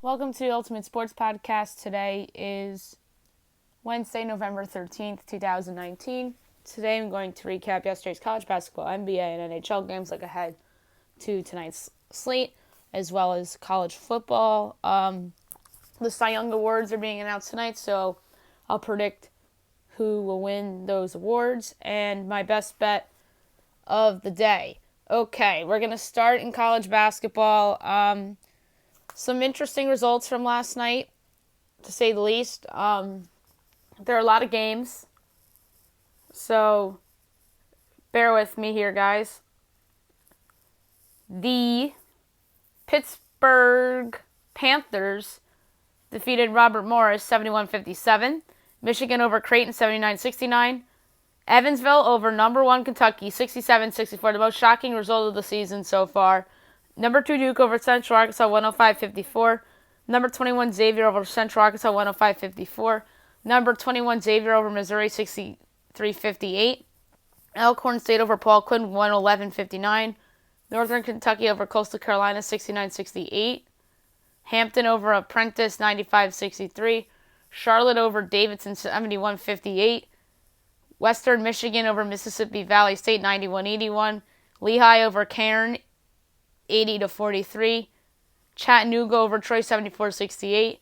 Welcome to the Ultimate Sports Podcast. Today is Wednesday, November 13th, 2019. Today I'm going to recap yesterday's college basketball, NBA, and NHL games, look ahead to tonight's slate, as well as college football. The Cy Young Awards are being announced tonight, so I'll predict who will win those awards and my best bet of the day. Okay, we're going to start in college basketball. Some interesting results from last night, to say the least. There are a lot of games, so bear with me here, guys. The Pittsburgh Panthers defeated Robert Morris 71-57. Michigan over Creighton 79-69. Evansville over number 1 Kentucky 67-64, the most shocking result of the season so far. Number 2 Duke over Central Arkansas 105-54. Number 21 Xavier over Central Arkansas 105-54. Number 21 Xavier over Missouri 63-58. Elkhorn State over Paul Quinn 111-59. Northern Kentucky over Coastal Carolina 69-68. Hampton over Apprentice 95-63. Charlotte over Davidson 71-58. Western Michigan over Mississippi Valley State 91-81. Lehigh over Cairn 80-43. Chattanooga over Troy 74-68.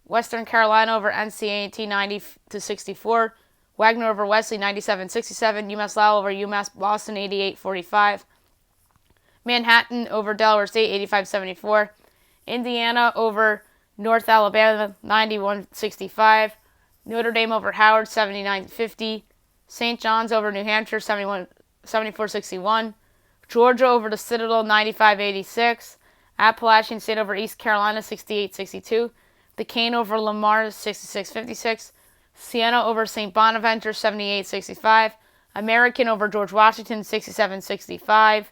Western Carolina over NC-A&T 90-64. Wagner over Wesley 97-67. UMass Lowell over UMass Boston 88-45. Manhattan over Delaware State 85-74. Indiana over North Alabama 91-65. Notre Dame over Howard 79-50. St. John's over New Hampshire 74-61. Georgia over the Citadel 95-86. Appalachian State over East Carolina 68-62. Duquesne over Lamar 66-56. Siena over St. Bonaventure 78-65. American over George Washington 67-65.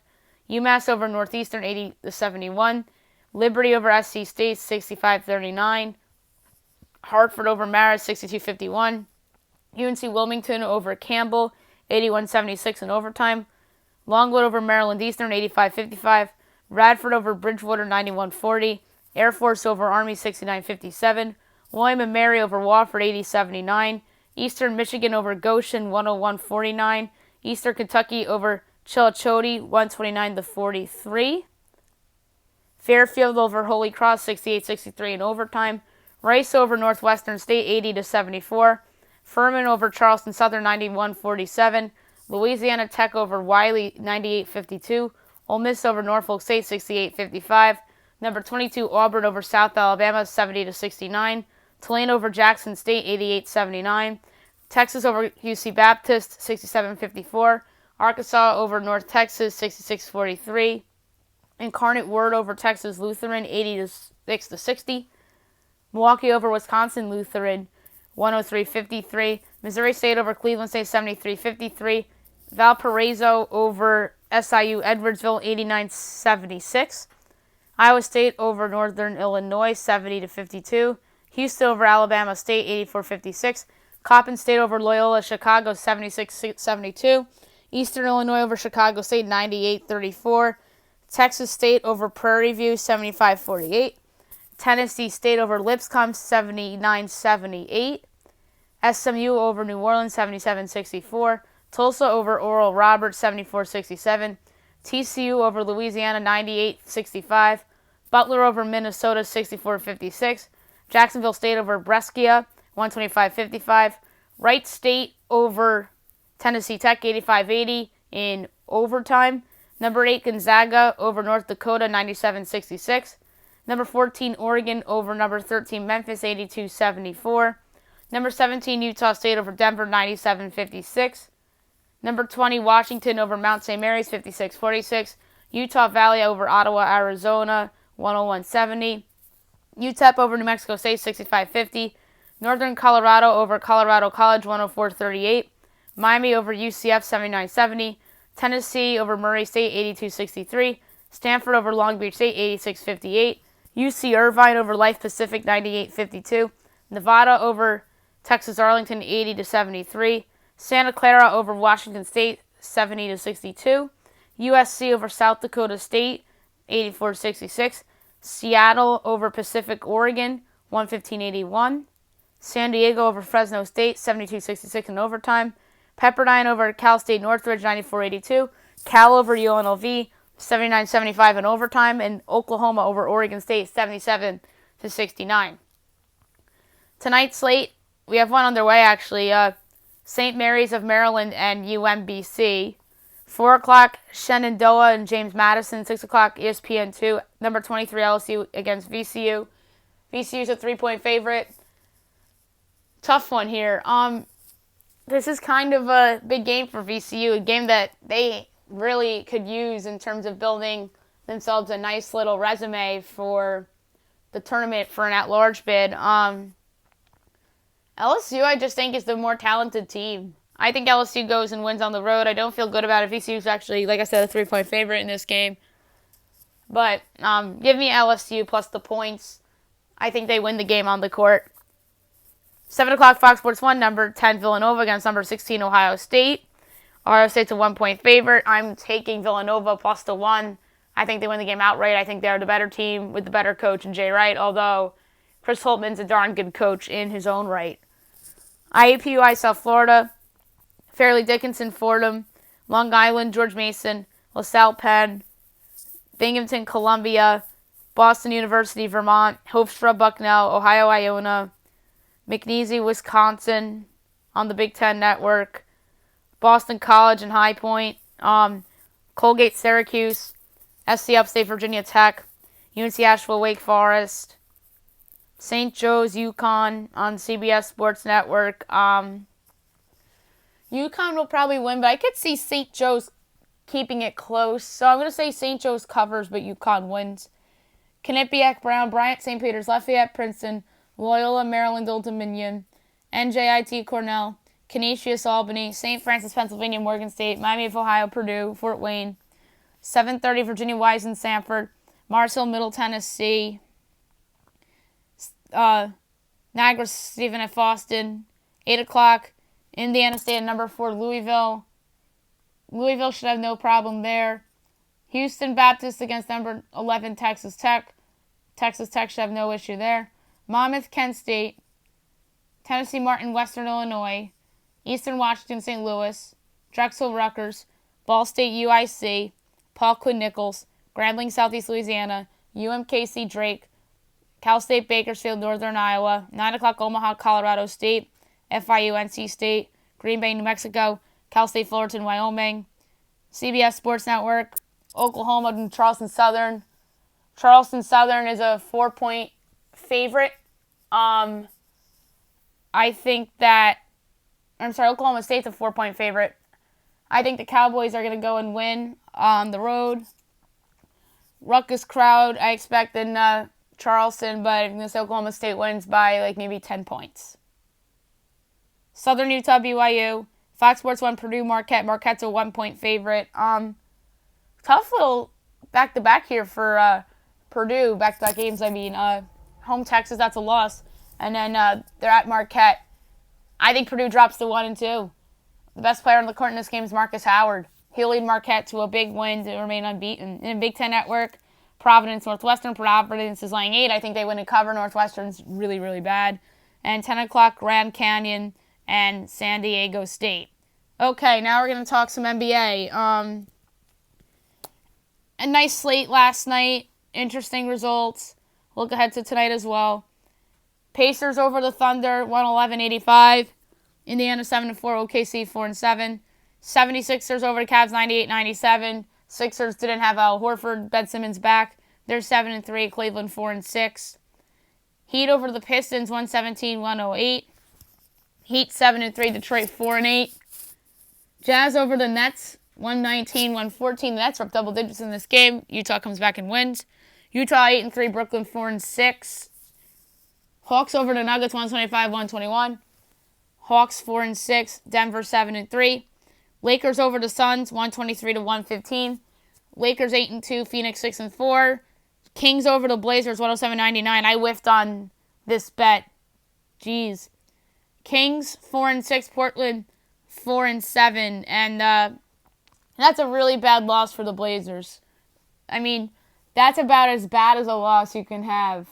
UMass over Northeastern 80-71. Liberty over SC State 65-39. Hartford over Marist 62-51. UNC Wilmington over Campbell 81-76 in overtime. Longwood over Maryland Eastern 85-55. Radford over Bridgewater 91-40. Air Force over Army 69-57. William & Mary over Wofford 80-79. Eastern Michigan over Goshen 101-49. Eastern Kentucky over Chillicothe 129-43. Fairfield over Holy Cross 68-63 in overtime. Rice over Northwestern State 80-74. Furman over Charleston Southern 91-47. Louisiana Tech over Wiley 98-52. Ole Miss over Norfolk State 68-55. Number 22 Auburn over South Alabama 70-69. Tulane over Jackson State 88-79. Texas over UC Baptist 67-54. Arkansas over North Texas 66-43. Incarnate Word over Texas Lutheran 86-60. Milwaukee over Wisconsin Lutheran 103-53. Missouri State over Cleveland State 73-53. Valparaiso over SIU Edwardsville 89-76. Iowa State over Northern Illinois 70-52. Houston over Alabama State 84-56. Coppin State over Loyola Chicago 76-72. Eastern Illinois over Chicago State 98-34. Texas State over Prairie View 75-48. Tennessee State over Lipscomb 79-78. SMU over New Orleans 77-64. Tulsa over Oral Roberts 74-67. TCU over Louisiana 98-65. Butler over Minnesota 64-56. Jacksonville State over Brescia 125-55. Wright State over Tennessee Tech 85-80 in overtime. Number 8 Gonzaga over North Dakota 97-66. Number 14 Oregon over number 13 Memphis 82-74. Number 17 Utah State over Denver 97-56. Number 20 Washington over Mount St. Mary's 56-46. Utah Valley over Ottawa, Arizona 101-70. UTEP over New Mexico State 65-50. Northern Colorado over Colorado College 104-38. Miami over UCF 79-70. Tennessee over Murray State 82-63. Stanford over Long Beach State 86-58. UC Irvine over Life Pacific 98-52. Nevada over Texas Arlington 80-73. Santa Clara over Washington State 70-62. USC over South Dakota State 84-66. Seattle over Pacific Oregon, 115-81. San Diego over Fresno State, 72-66 in overtime. Pepperdine over Cal State Northridge, 94-82. Cal over UNLV, 79-75 in overtime. And Oklahoma over Oregon State, 77-69. Tonight's slate, we have one underway actually. St. Mary's of Maryland and UMBC. 4 o'clock, Shenandoah and James Madison. 6 o'clock, ESPN2. Number 23 LSU against VCU. VCU's a 3-point favorite. Tough one here. This is kind of a big game for VCU, a game that they really could use in terms of building themselves a nice little resume for the tournament for an at-large bid. LSU, I just think, is the more talented team. I think LSU goes and wins on the road. I don't feel good about it. VCU's actually, like I said, a 3-point favorite in this game. But give me LSU plus the points. I think they win the game on the court. 7 o'clock, Fox Sports 1, number 10, Villanova against number 16, Ohio State. Ohio State's a 1-point favorite. I'm taking Villanova plus the 1. I think they win the game outright. I think they're the better team with the better coach in Jay Wright, although Chris Holtman's a darn good coach in his own right. IUPUI South Florida, Fairleigh Dickinson Fordham, Long Island George Mason, LaSalle Penn, Binghamton Columbia, Boston University Vermont, Hofstra Bucknell, Ohio Iona, McNeese Wisconsin on the Big Ten Network, Boston College and High Point, Colgate Syracuse, SC Upstate Virginia Tech, UNC Asheville Wake Forest, St. Joe's UConn on CBS Sports Network. UConn will probably win, but I could see St. Joe's keeping it close. So I'm going to say St. Joe's covers, but UConn wins. Quinnipiac Brown, Bryant, St. Peter's, Lafayette, Princeton, Loyola, Maryland, Old Dominion, NJIT Cornell, Canisius Albany, St. Francis, Pennsylvania, Morgan State, Miami of Ohio, Purdue, Fort Wayne, 7:30 Virginia Wise and Sanford, Mars Hill, Middle Tennessee, Niagara Stephen at Foston, 8 o'clock, Indiana State at number 4, Louisville. Louisville should have no problem there. Houston Baptist against number 11, Texas Tech. Texas Tech should have no issue there. Monmouth, Kent State. Tennessee Martin, Western Illinois. Eastern Washington, St. Louis. Drexel, Rutgers. Ball State, UIC. Paul Quinn Nichols. Grambling, Southeast Louisiana. UMKC, Drake. Cal State, Bakersfield, Northern Iowa. 9 o'clock, Omaha, Colorado State. FIU, NC State. Green Bay, New Mexico. Cal State, Fullerton, Wyoming. CBS Sports Network. Oklahoma and Charleston Southern. Charleston Southern is a 4-point favorite. Oklahoma State's a 4-point favorite. I think the Cowboys are going to go and win on the road. Ruckus crowd, I expect in Charleston, but this Oklahoma State wins by maybe 10 points. Southern Utah, BYU. Fox Sports 1, Purdue, Marquette. Marquette's a 1-point favorite. Tough little back-to-back here for Purdue. Back-to-back games, home Texas, that's a loss. And then they're at Marquette. I think Purdue drops to 1 and 2. The best player on the court in this game is Marcus Howard. He'll lead Marquette to a big win to remain unbeaten. In the Big Ten Network, Providence, Northwestern. Providence is laying 8. I think they win and cover. Northwestern's really, really bad. And 10 o'clock, Grand Canyon and San Diego State. Okay, now we're going to talk some NBA. A nice slate last night. Interesting results. Look ahead to tonight as well. Pacers over the Thunder, 111-85. Indiana 7-4, OKC 4-7. 76ers over the Cavs, 98-97. Sixers didn't have Al Horford, Ben Simmons back. They're 7-3, Cleveland 4-6. Heat over the Pistons, 117-108. Heat 7-3, Detroit 4-8. Jazz over the Nets, 119-114. The Nets are up double digits in this game. Utah comes back and wins. Utah 8-3, Brooklyn 4-6. Hawks over the Nuggets, 125-121. Hawks 4-6, Denver 7-3. Lakers over the Suns, 123-115. Lakers 8-2, Phoenix 6-4. Kings over the Blazers, 107-99. I whiffed on this bet. Jeez. Kings 4-6, Portland 4-7, and that's a really bad loss for the Blazers. That's about as bad as a loss you can have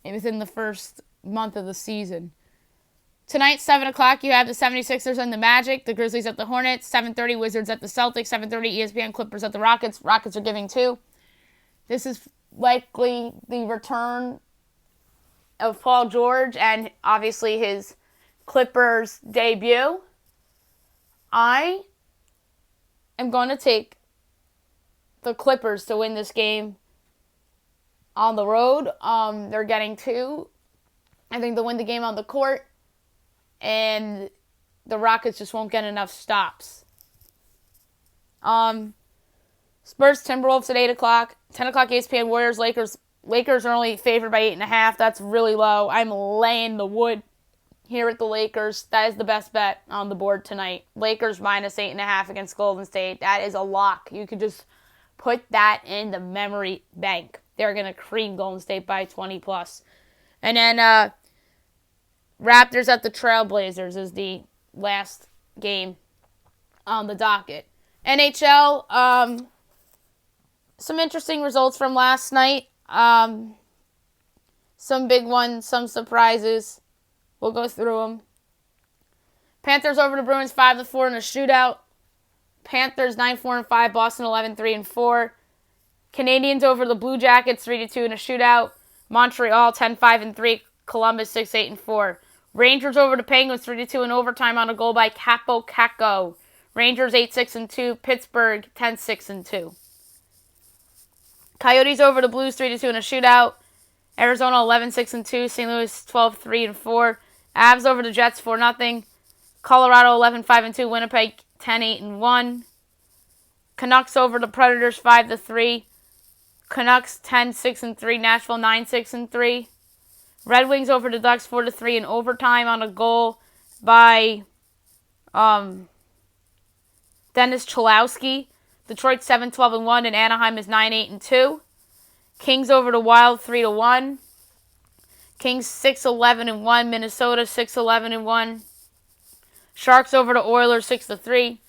within the first month of the season. Tonight, 7 o'clock, you have the 76ers and the Magic, the Grizzlies at the Hornets, 7:30 Wizards at the Celtics, 7:30 ESPN Clippers at the Rockets. Rockets are giving 2. This is likely the return of Paul George and obviously his Clippers debut. I am going to take the Clippers to win this game on the road. They're getting 2. I think they'll win the game on the court. And the Rockets just won't get enough stops. Spurs Timberwolves at 8 o'clock. 10 o'clock ESPN Warriors Lakers. Lakers are only favored by 8.5. That's really low. I'm laying the wood here at the Lakers. That is the best bet on the board tonight. Lakers minus 8.5 against Golden State. That is a lock. You could just put that in the memory bank. They're going to cream Golden State by 20 plus. And then Raptors at the Trailblazers is the last game on the docket. NHL, some interesting results from last night. Some big ones, some surprises. We'll go through them. Panthers over the Bruins 5-4 in a shootout. Panthers 9-4-5, Boston 11-3-4. Canadians over the Blue Jackets 3-2 in a shootout. Montreal 10-5-3, Columbus 6-8-4. Rangers over the Penguins 3-2 in overtime on a goal by Capo Caco. Rangers 8-6-2, Pittsburgh 10-6-2. Coyotes over the Blues 3-2 in a shootout. Arizona 11-6-2, St. Louis 12-3-4. Avs over the Jets 4-0. Colorado 11-5-2, Winnipeg 10-8-1. Canucks over the Predators 5-3. Canucks 10-6-3, Nashville 9-6-3. Red Wings over the Ducks 4-3 in overtime on a goal by Dennis Cholowski. Detroit 7-12-1 and Anaheim is 9-8-2. Kings over the Wild 3-1. Kings 6-11-1. Minnesota 6-11-1. Sharks over the Oilers 6-3.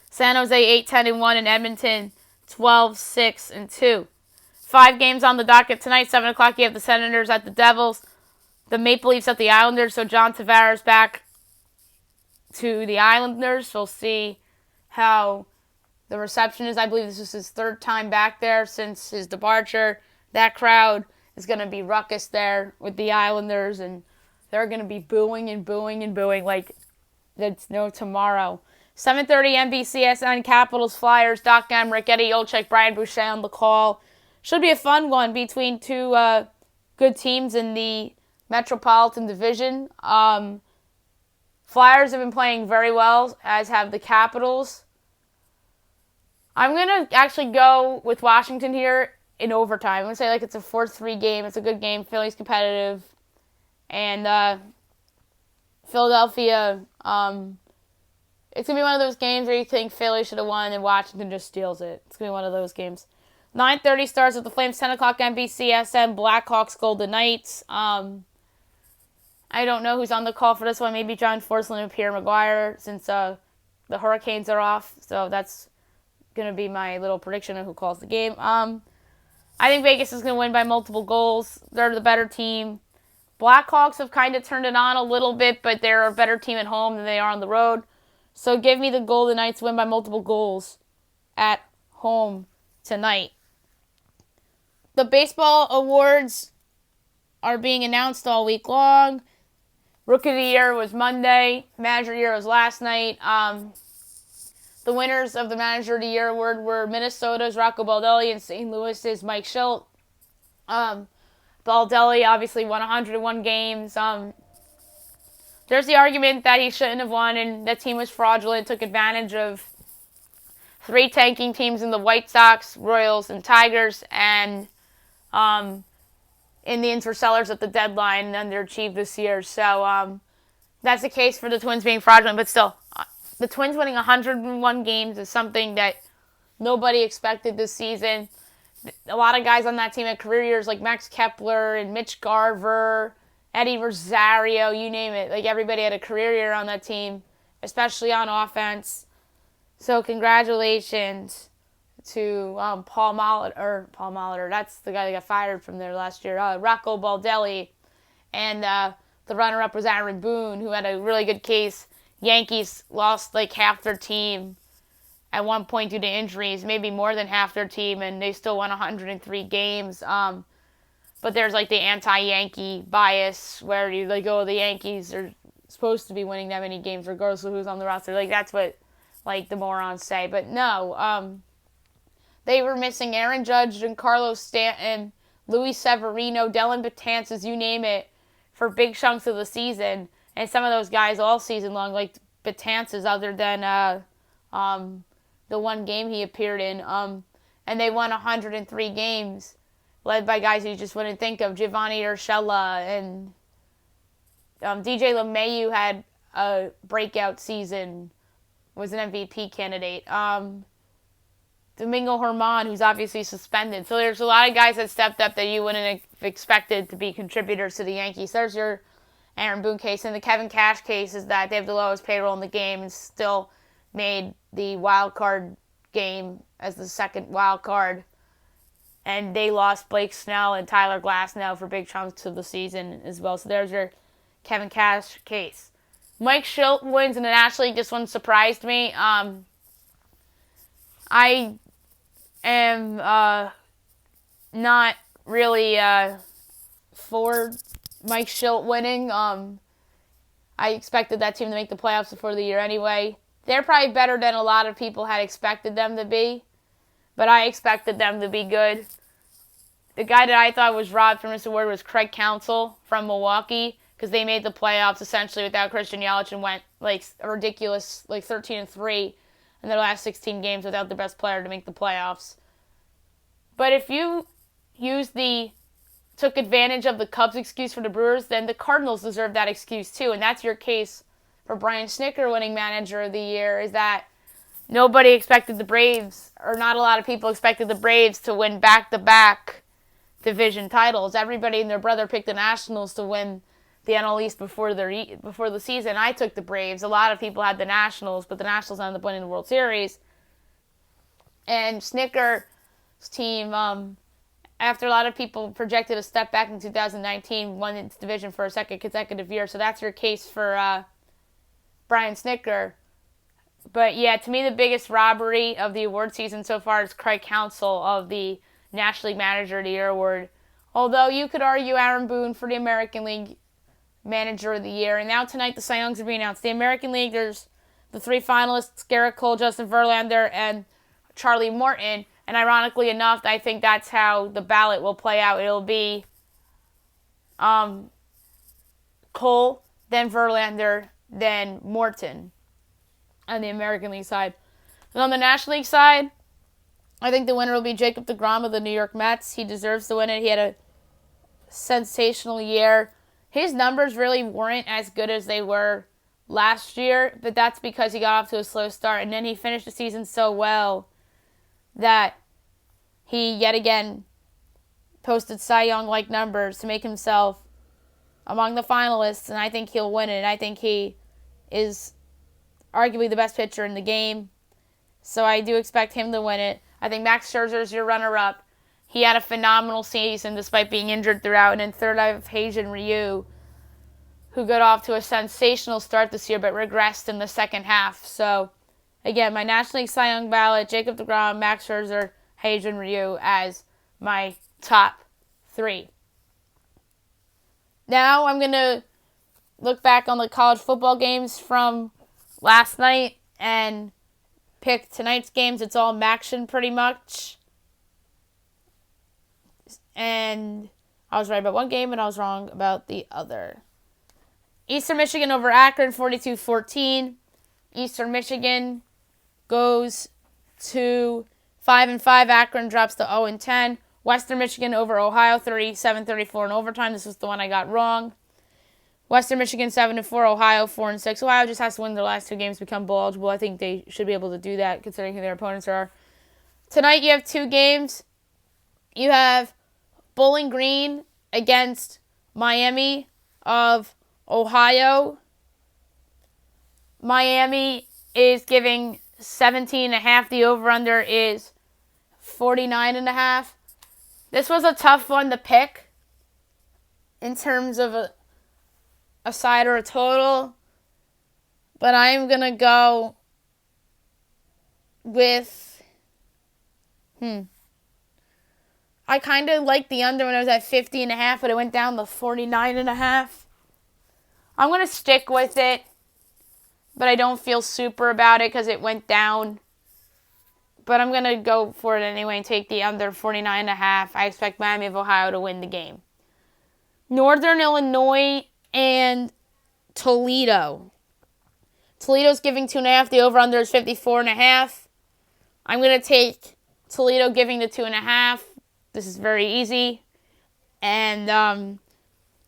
San Jose 8-10-1 and Edmonton 12-6-2. 5 games on the docket tonight. 7 o'clock, you have the Senators at the Devils. The Maple Leafs at the Islanders. So John Tavares back to the Islanders. We'll see how the reception is. I believe this is his 3rd time back there since his departure. That crowd is going to be ruckus there with the Islanders. And they're going to be booing and booing and booing like there's no tomorrow. 7:30 NBCSN, Capitals, Flyers, Doc Emrick, Eddie Olczyk, Brian Boucher on the call. Should be a fun one between 2 good teams in the Metropolitan Division. Flyers have been playing very well, as have the Capitals. I'm going to actually go with Washington here in overtime. I'm going to say it's a 4-3 game. It's a good game. Philly's competitive. And Philadelphia, it's going to be one of those games where you think Philly should have won and Washington just steals it. It's going to be one of those games. 9:30 starts with the Flames, 10 o'clock NBCSN, Blackhawks, Golden Knights. I don't know who's on the call for this one. Maybe John Forslund and Pierre Maguire, since the Hurricanes are off. So that's going to be my little prediction of who calls the game. I think Vegas is going to win by multiple goals. They're the better team. Blackhawks have kind of turned it on a little bit, but they're a better team at home than they are on the road. So give me the Golden Knights win by multiple goals at home tonight. The baseball awards are being announced all week long. Rookie of the Year was Monday. Manager of the Year was last night. The winners of the Manager of the Year award were Minnesota's Rocco Baldelli and St. Louis's Mike Schilt. Baldelli obviously won 101 games. There's the argument that he shouldn't have won and that team was fraudulent, took advantage of 3 tanking teams in the White Sox, Royals, and Tigers, and Indians were sellers at the deadline and underachieved this year. So that's the case for the Twins being fraudulent. But still, the Twins winning 101 games is something that nobody expected this season. A lot of guys on that team had career years like Max Kepler and Mitch Garver, Eddie Rosario, you name it. Everybody had a career year on that team, especially on offense. So congratulations to Paul Molitor. That's the guy that got fired from there last year. Rocco Baldelli, and the runner-up was Aaron Boone, who had a really good case. Yankees lost like half their team at one point due to injuries, maybe more than half their team, and they still won 103 games. But there's like the anti-Yankee bias where you like, oh, the Yankees are supposed to be winning that many games regardless of who's on the roster. Like, that's what like the morons say. But no, they were missing Aaron Judge and Carlos Stanton, Luis Severino, Dellin Betances, you name it, for big chunks of the season. And some of those guys all season long, like Betances, other than the one game he appeared in. And they won 103 games, led by guys you just wouldn't think of. Giovanni Urshela and DJ LeMahieu had a breakout season, was an MVP candidate. Domingo Germán, who's obviously suspended. So there's a lot of guys that stepped up that you wouldn't have expected to be contributors to the Yankees. There's your Aaron Boone case. And the Kevin Cash case is that they have the lowest payroll in the game and still made the wild card game as the second wild card. And they lost Blake Snell and Tyler Glasnow for big chunks of the season as well. So there's your Kevin Cash case. Mike Shildt wins in the National League. This one surprised me. I am not really for Mike Shildt winning. I expected that team to make the playoffs before the year anyway. They're probably better than a lot of people had expected them to be, but I expected them to be good. The guy that I thought was robbed from this award was Craig Counsell from Milwaukee, because they made the playoffs essentially without Christian Yelich and went like a ridiculous 13-3 in their last 16 games without the best player to make the playoffs. But if you took advantage of the Cubs' excuse for the Brewers, then the Cardinals deserve that excuse too. And that's your case for Brian Snitker winning Manager of the Year, is that nobody expected the Braves, or not a lot of people expected the Braves to win back-to-back division titles. Everybody and their brother picked the Nationals to win the NL East before the season. I took the Braves. A lot of people had the Nationals, but the Nationals ended up winning the World Series. And Snitker's team, after a lot of people projected a step back in 2019, won its division for a second consecutive year. So that's your case for Brian Snitker. But yeah, to me, the biggest robbery of the award season so far is Craig Counsell of the National League Manager of the Year award. Although you could argue Aaron Boone for the American League Manager of the Year. And now tonight the Cy Youngs are being announced. The American League, there's the three finalists, Garrett Cole, Justin Verlander, and Charlie Morton. And ironically enough, I think that's how the ballot will play out. It'll be Cole, then Verlander, then Morton on the American League side. And on the National League side, I think the winner will be Jacob deGrom of the New York Mets. He deserves to win it. He had a sensational year. His numbers really weren't as good as they were last year, but that's because he got off to a slow start, and then he finished the season so well that he yet again posted Cy Young-like numbers to make himself among the finalists, and I think he'll win it. And I think he is arguably the best pitcher in the game, so I do expect him to win it. I think Max Scherzer is your runner-up. He had a phenomenal season despite being injured throughout. And in third, I have Heijun Ryu, who got off to a sensational start this year but regressed in the second half. So, again, my National League Cy Young ballot, Jacob deGrom, Max Scherzer, Heijun Ryu as my top three. Now I'm going to look back on the college football games from last night and pick tonight's games. It's all action pretty much. And I was right about one game and I was wrong about the other. Eastern Michigan over Akron, 42-14. Eastern Michigan goes to 5-5. Akron drops to 0-10. Western Michigan over Ohio, 37-34 in overtime. This was the one I got wrong. Western Michigan 7-4, Ohio 4-6. Ohio just has to win their last two games to become bowl eligible. I think they should be able to do that considering who their opponents are. Tonight you have two games. You have Bowling Green against Miami of Ohio. Miami is giving 17.5. The over-under is 49.5. This was a tough one to pick in terms of a side or a total. But I'm going to go with, I kind of liked the under when it was at 50.5, but it went down to 49.5. I'm going to stick with it, but I don't feel super about it because it went down. But I'm going to go for it anyway and take the under 49.5. I expect Miami of Ohio to win the game. Northern Illinois and Toledo. Toledo's giving 2.5. The over-under is 54.5. I'm going to take Toledo giving the 2.5. This is very easy. And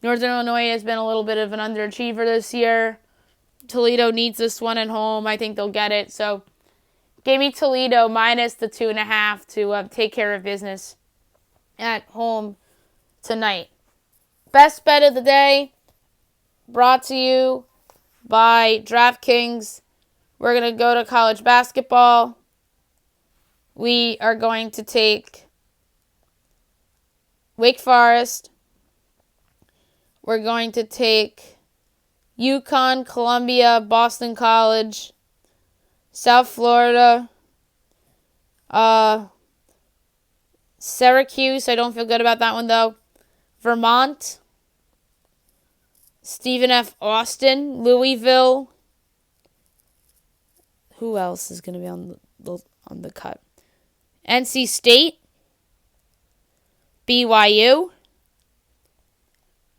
Northern Illinois has been a little bit of an underachiever this year. Toledo needs this one at home. I think they'll get it. So give me Toledo minus the 2.5 to take care of business at home tonight. Best bet of the day brought to you by DraftKings. We're going to go to college basketball. We are going to take Wake Forest. We're going to take UConn, Columbia, Boston College, South Florida, Syracuse. I don't feel good about that one, though. Vermont, Stephen F. Austin, Louisville. Who else is going to be on the cut? NC State, BYU,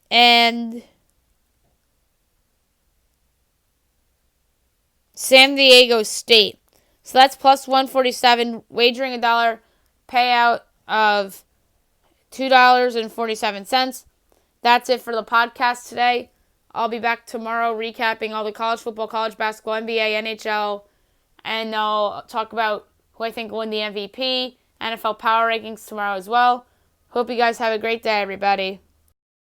and San Diego State. So that's plus 147, wagering $1, payout of $2.47. That's it for the podcast today. I'll be back tomorrow recapping all the college football, college basketball, NBA, NHL, and I'll talk about who I think will win the MVP, NFL Power Rankings tomorrow as well. Hope you guys have a great day, everybody.